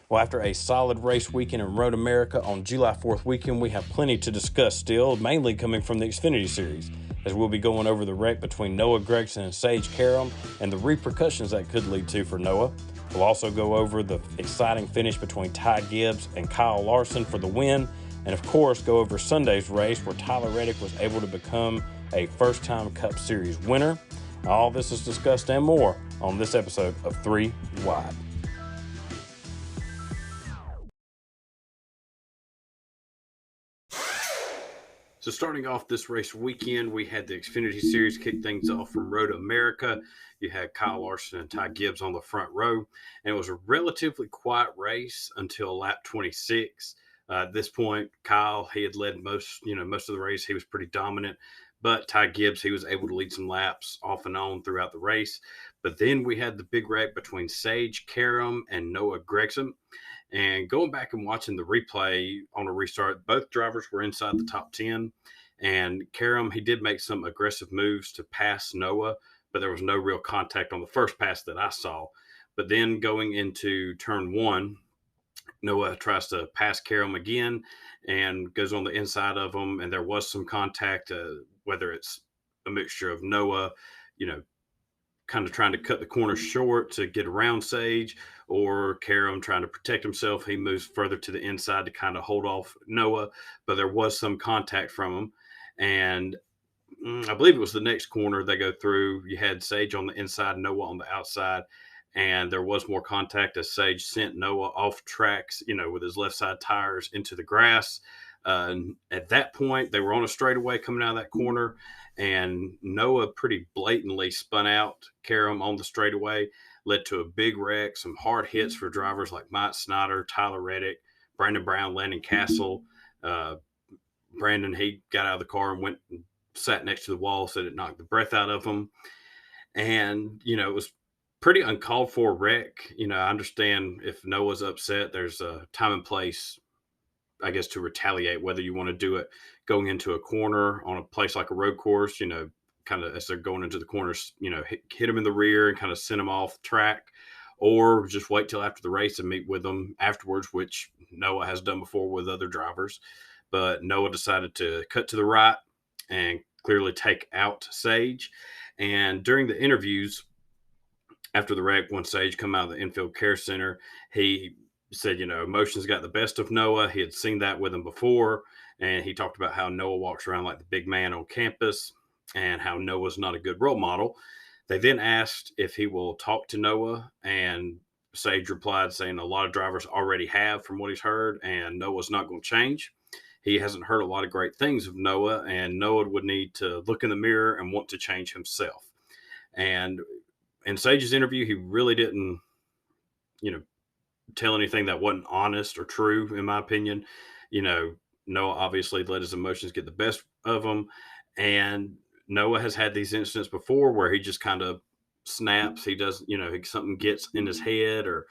Well, after a solid race weekend in Road America on July 4th weekend, we have plenty to discuss still, mainly coming from the Xfinity Series, as we'll be going over the wreck between Noah Gragson and Sage Karam and the repercussions that could lead to for Noah. We'll also go over the exciting finish between Ty Gibbs and Kyle Larson for the win, and of course go over Sunday's race where Reddick was able to become a first-time Cup Series winner. All this is discussed and more on this episode of 3 Wide. So starting off this race weekend, we had the Xfinity Series kick things off from Road America. You had Kyle Larson and Ty Gibbs on the front row, and it was a relatively quiet race until lap 26. At this point, Kyle, he had led most of the race. He was pretty dominant, but Ty Gibbs, he was able to lead some laps off and on throughout the race. But then we had the big wreck between Sage Karam and Noah Gragson. And going back and watching the replay on a restart, both drivers were inside the top 10. And Karam, he did make some aggressive moves to pass Noah, but there was no real contact on the first pass that I saw. But then going into turn one, Noah tries to pass Karam again and goes on the inside of him. And there was some contact, whether it's a mixture of Noah, kind of trying to cut the corner short to get around Sage, or Karam trying to protect himself. He moves further to the inside to kind of hold off Noah, but there was some contact from him. And I believe it was the next corner they go through. You had Sage on the inside, Noah on the outside, and there was more contact as Sage sent Noah off tracks, with his left side tires into the grass. At that point, they were on a straightaway coming out of that corner, and Noah pretty blatantly spun out Karam on the straightaway, led to a big wreck, some hard hits for drivers like Mike Snyder, Tyler Reddick, Brandon Brown, Landon Castle. Brandon, he got out of the car and went and sat next to the wall, said it knocked the breath out of him. And, it was pretty uncalled for wreck. I understand if Noah's upset, there's a time and place, I guess, to retaliate, whether you want to do it going into a corner on a place like a road course, kind of as they're going into the corners, hit them in the rear and kind of send them off track, or just wait till after the race and meet with them afterwards, which Noah has done before with other drivers. But Noah decided to cut to the right and clearly take out Sage. And during the interviews after the wreck, when Sage come out of the infield care center, he said, emotions got the best of Noah. He had seen that with him before. And he talked about how Noah walks around like the big man on campus and how Noah's not a good role model. They then asked if he will talk to Noah, and Sage replied saying a lot of drivers already have from what he's heard, and Noah's not going to change. He hasn't heard a lot of great things of Noah, and Noah would need to look in the mirror and want to change himself. And in Sage's interview, he really didn't, tell anything that wasn't honest or true, in my opinion. Noah obviously let his emotions get the best of him. And Noah has had these incidents before where he just kind of snaps. He does, something gets in his head or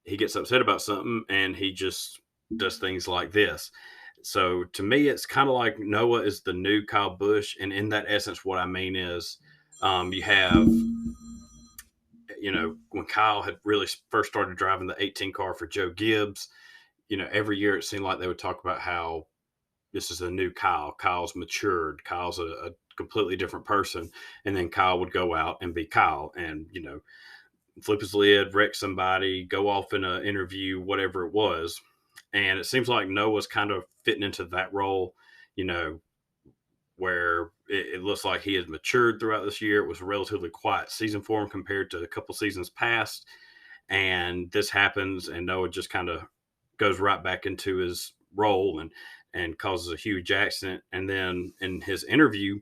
he gets upset about something and he just does things like this. So to me, it's kind of like Noah is the new Kyle Busch. And in that essence, what I mean is you have, when Kyle had really first started driving the 18 car for Joe Gibbs, every year it seemed like they would talk about how this is a new Kyle. Kyle's matured. Kyle's a completely different person. And then Kyle would go out and be Kyle and, flip his lid, wreck somebody, go off in an interview, whatever it was. And it seems like Noah's kind of fitting into that role, where it looks like he has matured throughout this year. It was a relatively quiet season for him compared to a couple seasons past. And this happens, and Noah just kind of goes right back into his role and causes a huge accident. And then in his interview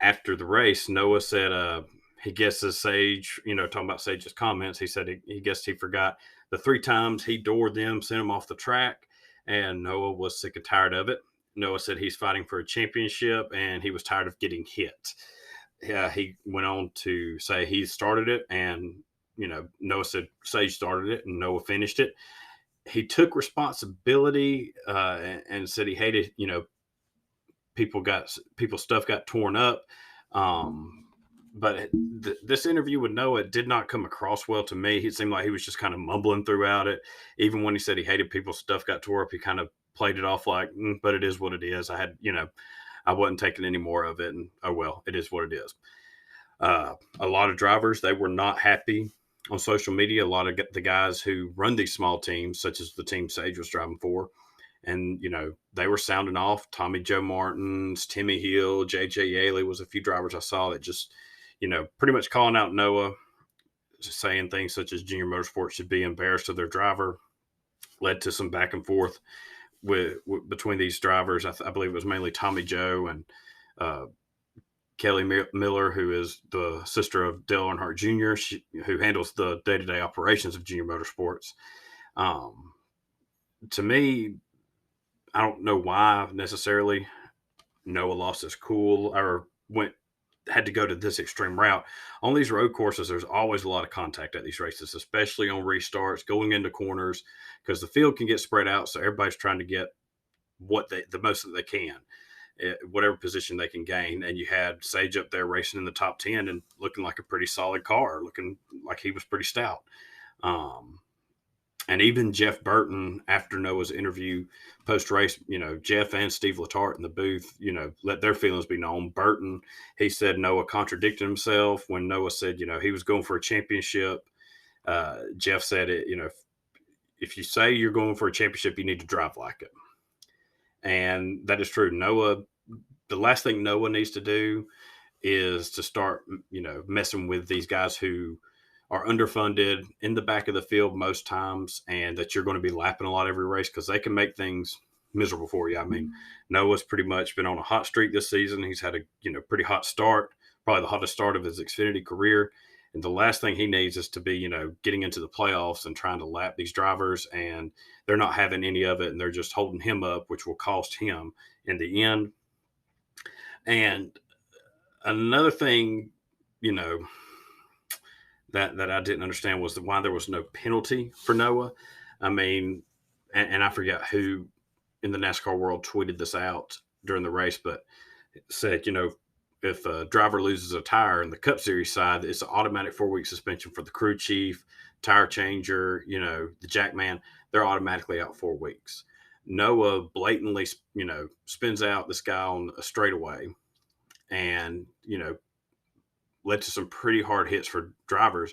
after the race, Noah said he guesses Sage, talking about Sage's comments, he said he guessed he forgot the 3 times he doored them, sent them off the track, and Noah was sick and tired of it. Noah said he's fighting for a championship and he was tired of getting hit. Yeah, he went on to say he started it, and Noah said Sage started it and Noah finished it. He took responsibility and said he hated, people's stuff got torn up. but this interview with Noah did not come across well to me. It seemed like he was just kind of mumbling throughout it. Even when he said he hated people's stuff got tore up, he kind of played it off like, but it is what it is. I wasn't taking any more of it. And oh, well, it is what it is. A lot of drivers, they were not happy on social media. A lot of the guys who run these small teams, such as the team Sage was driving for, and, they were sounding off. Tommy Joe Martins, Timmy Hill, JJ Yaley was a few drivers I saw that just, pretty much calling out Noah, saying things such as Junior Motorsports should be embarrassed of their driver. Led to some back and forth between these drivers. I believe it was mainly Tommy Joe and uh, Kelly Miller, who is the sister of Dale Earnhardt Jr., who handles the day-to-day operations of Junior Motorsports. To me, I don't know why necessarily Noah lost his cool or had to go to this extreme route. On these road courses, there's always a lot of contact at these races, especially on restarts, going into corners, because the field can get spread out. So everybody's trying to get the most that they can, whatever position they can gain. And you had Sage up there racing in the top 10 and looking like a pretty solid car, looking like he was pretty stout. And even Jeff Burton, after Noah's interview post-race, Jeff and Steve Letarte in the booth, let their feelings be known. Burton, he said Noah contradicted himself when Noah said, he was going for a championship. Jeff said it, if you say you're going for a championship, you need to drive like it. And that is true. The last thing Noah needs to do is to start, messing with these guys who are underfunded in the back of the field most times, and that you're going to be lapping a lot every race, because they can make things miserable for you. I mean, Noah's pretty much been on a hot streak this season. He's had a pretty hot start, probably the hottest start of his Xfinity career. And the last thing he needs is to be, getting into the playoffs and trying to lap these drivers, and they're not having any of it, and they're just holding him up, which will cost him in the end. And another thing, that I didn't understand was why there was no penalty for Noah. I mean, and I forget who in the NASCAR world tweeted this out during the race, but it said, if a driver loses a tire in the Cup Series side, it's an automatic 4-week suspension for the crew chief, tire changer, the jack man. They're automatically out 4 weeks. Noah blatantly, spins out this guy on a straightaway, and, led to some pretty hard hits for drivers.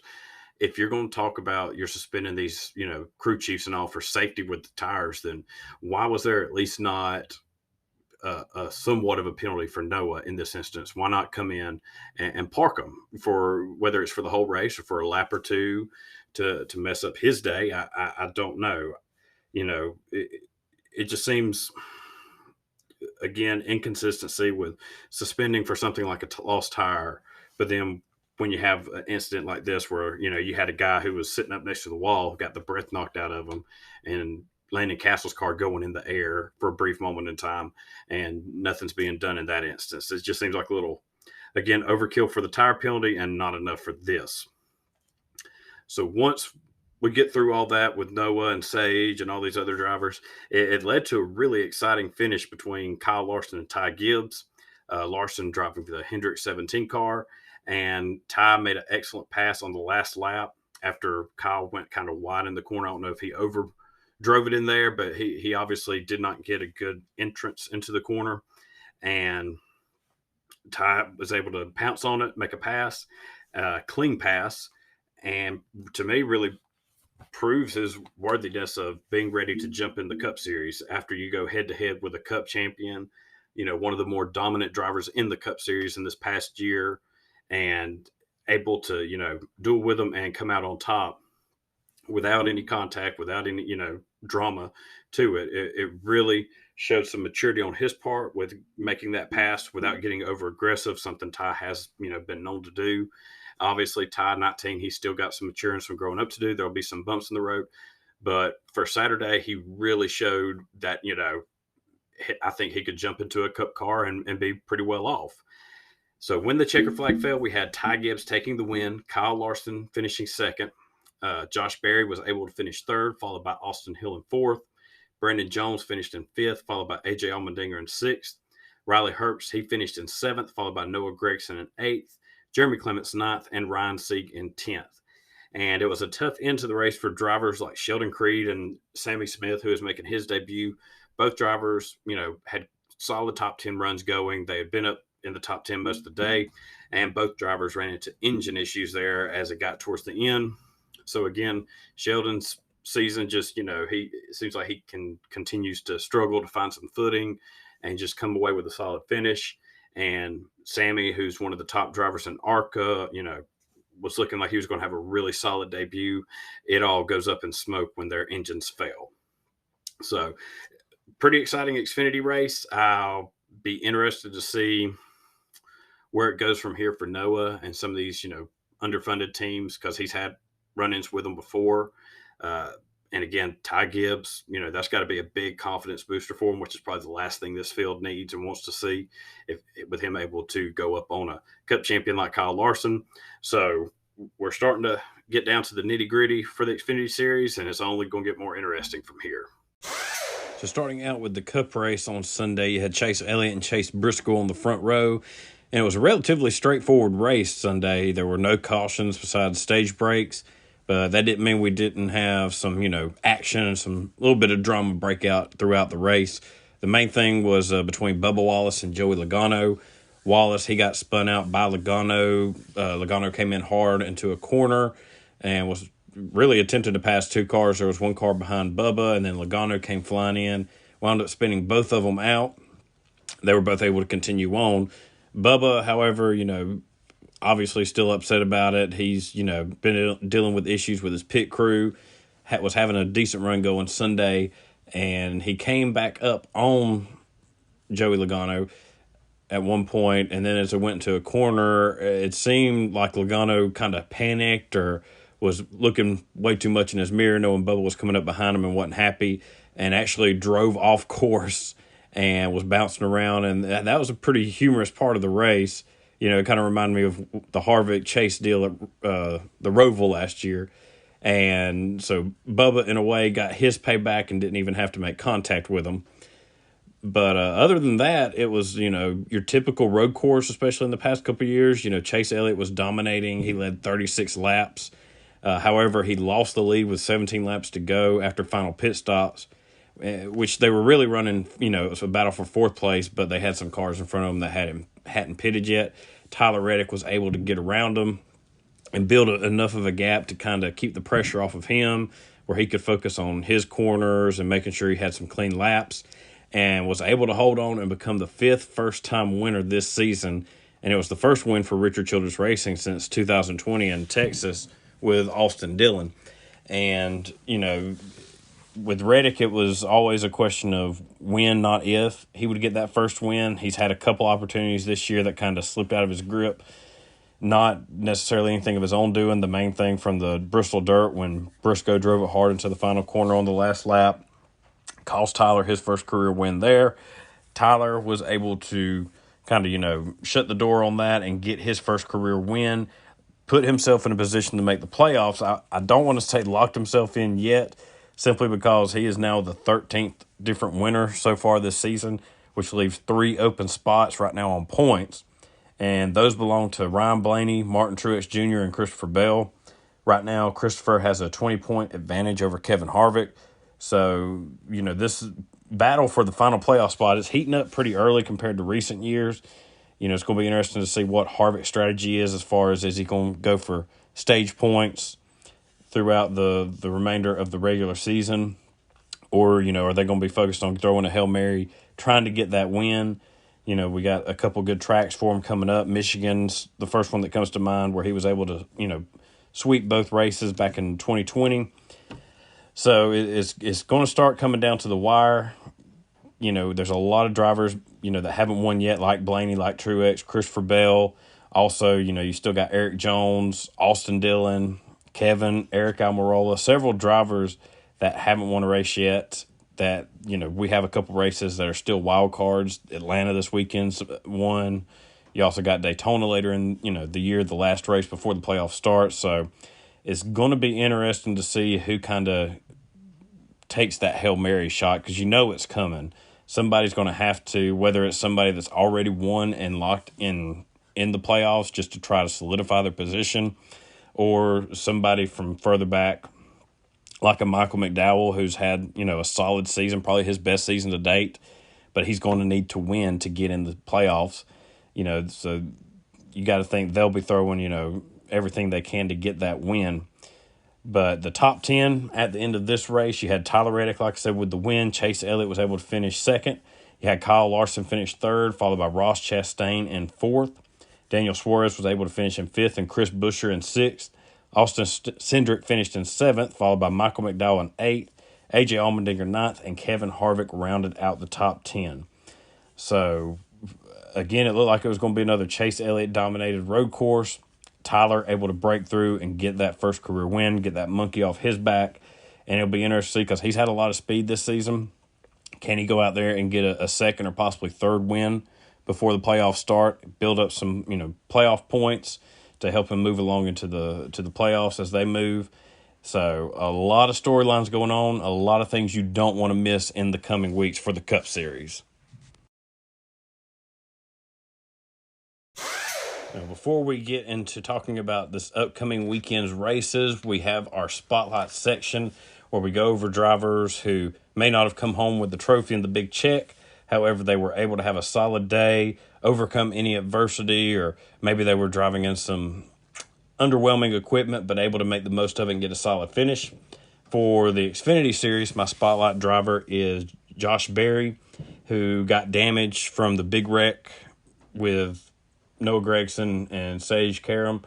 If you're going to talk about you're suspending these, crew chiefs and all for safety with the tires, then why was there at least not somewhat of a penalty for Noah in this instance? Why not come in and park him for, whether it's for the whole race or for a lap or two, to mess up his day? I don't know. It just seems, again, inconsistency with suspending for something like a lost tire, but then when you have an incident like this where, you had a guy who was sitting up next to the wall, got the breath knocked out of him, and Landon Castle's car going in the air for a brief moment in time, and nothing's being done in that instance. It just seems like a little, again, overkill for the tire penalty and not enough for this. So once we get through all that with Noah and Sage and all these other drivers, it led to a really exciting finish between Kyle Larson and Ty Gibbs. Larson driving the Hendrick 17 car, and Ty made an excellent pass on the last lap after Kyle went kind of wide in the corner. I don't know if he over drove it in there, but he obviously did not get a good entrance into the corner, and Ty was able to pounce on it, make a pass, clean pass, and to me really proves his worthiness of being ready to jump in the Cup Series after you go head to head with a Cup champion, one of the more dominant drivers in the Cup Series in this past year, and able to, duel with them and come out on top without any contact, without any, drama to it. It really showed some maturity on his part with making that pass without getting over aggressive, something Ty has, been known to do. Obviously, Ty 19, he's still got some maturing, some growing up to do. There'll be some bumps in the road. But for Saturday, he really showed that, I think he could jump into a Cup car and be pretty well off. So when the checker flag fell, we had Ty Gibbs taking the win, Kyle Larson finishing second. Josh Berry was able to finish third, followed by Austin Hill in fourth. Brandon Jones finished in fifth, followed by A.J. Allmendinger in sixth. Riley Herbst, he finished in seventh, followed by Noah Gragson in eighth. Jeremy Clements ninth, and Ryan Sieg in 10th. And it was a tough end to the race for drivers like Sheldon Creed and Sammy Smith, who was making his debut. Both drivers, had solid top 10 runs going. They had been up in the top 10 most of the day, and both drivers ran into engine issues there as it got towards the end. So again, Sheldon's season just, he it seems like he continues to struggle to find some footing and just come away with a solid finish. And Sammy, who's one of the top drivers in ARCA, was looking like he was going to have a really solid debut. It all goes up in smoke when their engines fail. So pretty exciting Xfinity race. I'll be interested to see where it goes from here for Noah and some of these, underfunded teams, because he's had run-ins with them before. And again, Ty Gibbs, that's got to be a big confidence booster for him, which is probably the last thing this field needs and wants to see, with him able to go up on a Cup champion like Kyle Larson. So we're starting to get down to the nitty-gritty for the Xfinity Series, and it's only going to get more interesting from here. So starting out with the Cup race on Sunday, you had Chase Elliott and Chase Briscoe on the front row, and it was a relatively straightforward race Sunday. There were no cautions besides stage breaks. But that didn't mean we didn't have some, action and some little bit of drama breakout throughout the race. The main thing was between Bubba Wallace and Joey Logano. Wallace, he got spun out by Logano. Logano came in hard into a corner and was really attempted to pass two cars. There was one car behind Bubba, and then Logano came flying in, wound up spinning both of them out. They were both able to continue on. Bubba, however, obviously still upset about it. He's, been dealing with issues with his pit crew, was having a decent run going Sunday, and he came back up on Joey Logano at one point, and then as it went into a corner, it seemed like Logano kind of panicked or was looking way too much in his mirror, knowing Bubba was coming up behind him and wasn't happy, and actually drove off course and was bouncing around, and that was a pretty humorous part of the race. It kind of reminded me of the Harvick Chase deal at the Roval last year. And so Bubba, in a way, got his payback and didn't even have to make contact with him. But other than that, it was, your typical road course, especially in the past couple of years. Chase Elliott was dominating. He led 36 laps. However, he lost the lead with 17 laps to go after final pit stops, which they were really running, it was a battle for fourth place, but they had some cars in front of them that hadn't pitted yet. Tyler Reddick was able to get around him and build enough of a gap to kind of keep the pressure off of him, where he could focus on his corners and making sure he had some clean laps, and was able to hold on and become the fifth first-time winner this season. And it was the first win for Richard Childress Racing since 2020 in Texas with Austin Dillon. And, with Reddick, it was always a question of when, not if, he would get that first win. He's had a couple opportunities this year that kind of slipped out of his grip. Not necessarily anything of his own doing. The main thing from the Bristol Dirt, when Briscoe drove it hard into the final corner on the last lap, cost Tyler his first career win there. Tyler was able to kind of, shut the door on that and get his first career win, put himself in a position to make the playoffs. I don't want to say locked himself in yet, simply because he is now the 13th different winner so far this season, which leaves 3 open spots right now on points. And those belong to Ryan Blaney, Martin Truex Jr., and Christopher Bell. Right now, Christopher has a 20-point advantage over Kevin Harvick. So, this battle for the final playoff spot is heating up pretty early compared to recent years. It's going to be interesting to see what Harvick's strategy is as far as he going to go for stage points throughout the remainder of the regular season, or, are they going to be focused on throwing a Hail Mary, trying to get that win? We got a couple good tracks for him coming up. Michigan's the first one that comes to mind, where he was able to, sweep both races back in 2020. So it's going to start coming down to the wire. There's a lot of drivers, that haven't won yet, like Blaney, like Truex, Christopher Bell. Also, you still got Eric Jones, Austin Dillon, Kevin, Eric Almirola, several drivers that haven't won a race yet. That, we have a couple races that are still wild cards. Atlanta this weekend's one. You also got Daytona later in, the year, the last race before the playoffs start. So it's going to be interesting to see who kind of takes that Hail Mary shot, because it's coming. Somebody's going to have to, whether it's somebody that's already won and locked in in the playoffs just to try to solidify their position, or somebody from further back like a Michael McDowell who's had, a solid season, probably his best season to date, but he's going to need to win to get in the playoffs. So you got to think they'll be throwing, everything they can to get that win. But the top 10 at the end of this race, you had Tyler Reddick, like I said, with the win. Chase Elliott was able to finish second. You had Kyle Larson finish third, followed by Ross Chastain in fourth. Daniel Suarez was able to finish in fifth, and Chris Buescher in sixth. Austin Cindric finished in seventh, followed by Michael McDowell in eighth. A.J. Allmendinger ninth, and Kevin Harvick rounded out the top 10. So, again, it looked like it was going to be another Chase Elliott-dominated road course. Tyler able to break through and get that first career win, get that monkey off his back. And it'll be interesting to see because he's had a lot of speed this season. Can he go out there and get a second or possibly third win before the playoffs start, build up some, playoff points to help him move along into the playoffs as they move? So a lot of storylines going on, a lot of things you don't want to miss in the coming weeks for the Cup Series. Now, before we get into talking about this upcoming weekend's races, we have our spotlight section where we go over drivers who may not have come home with the trophy and the big check. However, they were able to have a solid day, overcome any adversity, or maybe they were driving in some underwhelming equipment, but able to make the most of it and get a solid finish. For the Xfinity Series, my spotlight driver is Josh Berry, who got damaged from the big wreck with Noah Gragson and Sage Karam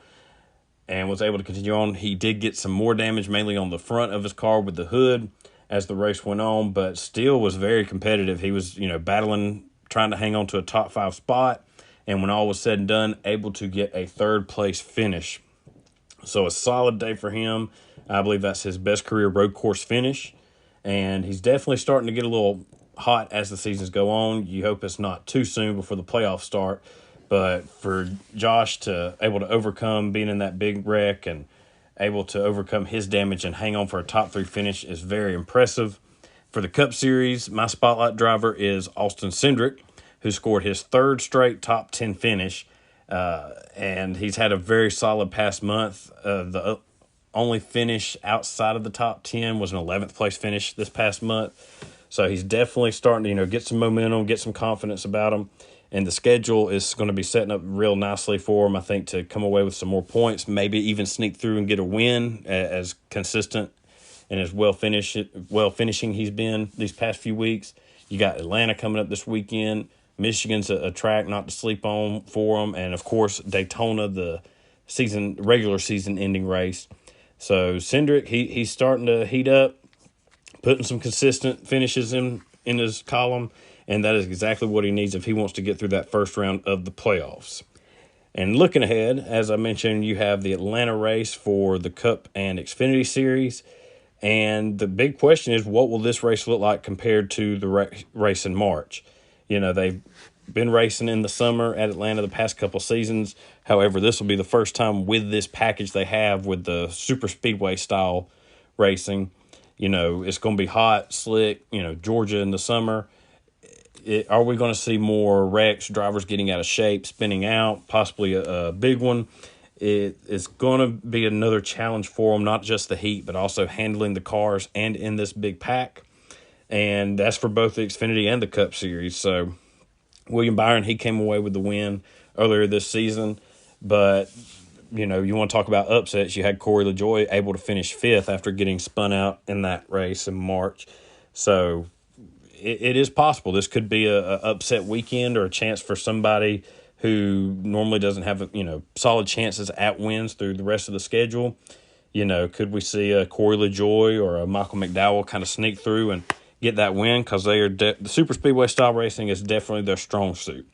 and was able to continue on. He did get some more damage, mainly on the front of his car with the hood as the race went on, but still was very competitive. He was, battling, trying to hang on to a top 5 spot, and when all was said and done, able to get a third place finish. So a solid day for him. I believe that's his best career road course finish, and he's definitely starting to get a little hot as the seasons go on. You hope it's not too soon before the playoffs start. But for Josh to able to overcome being in that big wreck and able to overcome his damage and hang on for a top 3 finish is very impressive. For the Cup Series, my spotlight driver is Austin Cindric, who scored his third straight top 10 finish. And he's had a very solid past month. The only finish outside of the top 10 was an 11th place finish this past month. So he's definitely starting to, get some momentum, get some confidence about him. And the schedule is going to be setting up real nicely for him, I think, to come away with some more points, maybe even sneak through and get a win, as consistent and as well finishing he's been these past few weeks. You got Atlanta coming up this weekend. Michigan's a track not to sleep on for him. And, of course, Daytona, the regular season ending race. So Cindric, he's starting to heat up, putting some consistent finishes in his column. And that is exactly what he needs if he wants to get through that first round of the playoffs. And looking ahead, as I mentioned, you have the Atlanta race for the Cup and Xfinity Series. And the big question is, what will this race look like compared to the race in March? They've been racing in the summer at Atlanta the past couple seasons. However, this will be the first time with this package they have with the super speedway style racing. It's going to be hot, slick, Georgia in the summer. Are we going to see more wrecks, drivers getting out of shape, spinning out, possibly a big one? It's going to be another challenge for them, not just the heat, but also handling the cars and in this big pack. And that's for both the Xfinity and the Cup Series. So William Byron, he came away with the win earlier this season. But, you want to talk about upsets. You had Corey LaJoie able to finish 5th after getting spun out in that race in March. So it is possible. This could be a upset weekend or a chance for somebody who normally doesn't have, solid chances at wins through the rest of the schedule. Could we see a Corey LaJoie or a Michael McDowell kind of sneak through and get that win? Because the super speedway style racing is definitely their strong suit.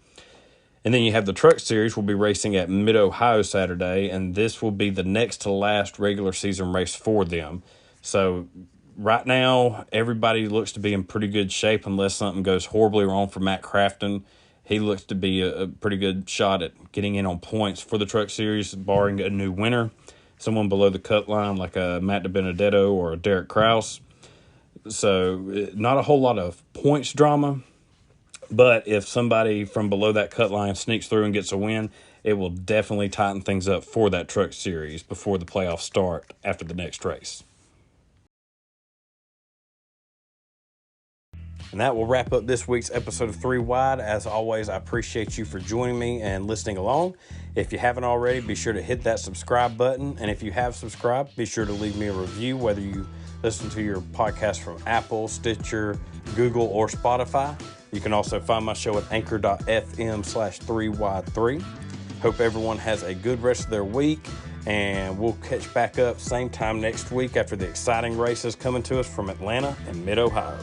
And then you have the Truck Series will be racing at Mid-Ohio Saturday, and this will be the next to last regular season race for them. So right now, everybody looks to be in pretty good shape unless something goes horribly wrong for Matt Crafton. He looks to be a pretty good shot at getting in on points for the Truck Series, barring a new winner, someone below the cut line like a Matt DiBenedetto or a Derek Kraus. So not a whole lot of points drama, but if somebody from below that cut line sneaks through and gets a win, it will definitely tighten things up for that truck series before the playoffs start after the next race. And that will wrap up this week's episode of 3 Wide. As always, I appreciate you for joining me and listening along. If you haven't already, be sure to hit that subscribe button. And if you have subscribed, be sure to leave me a review, whether you listen to your podcast from Apple, Stitcher, Google, or Spotify. You can also find my show at anchor.fm/3wide3. Hope everyone has a good rest of their week, and we'll catch back up same time next week after the exciting races coming to us from Atlanta and Mid-Ohio.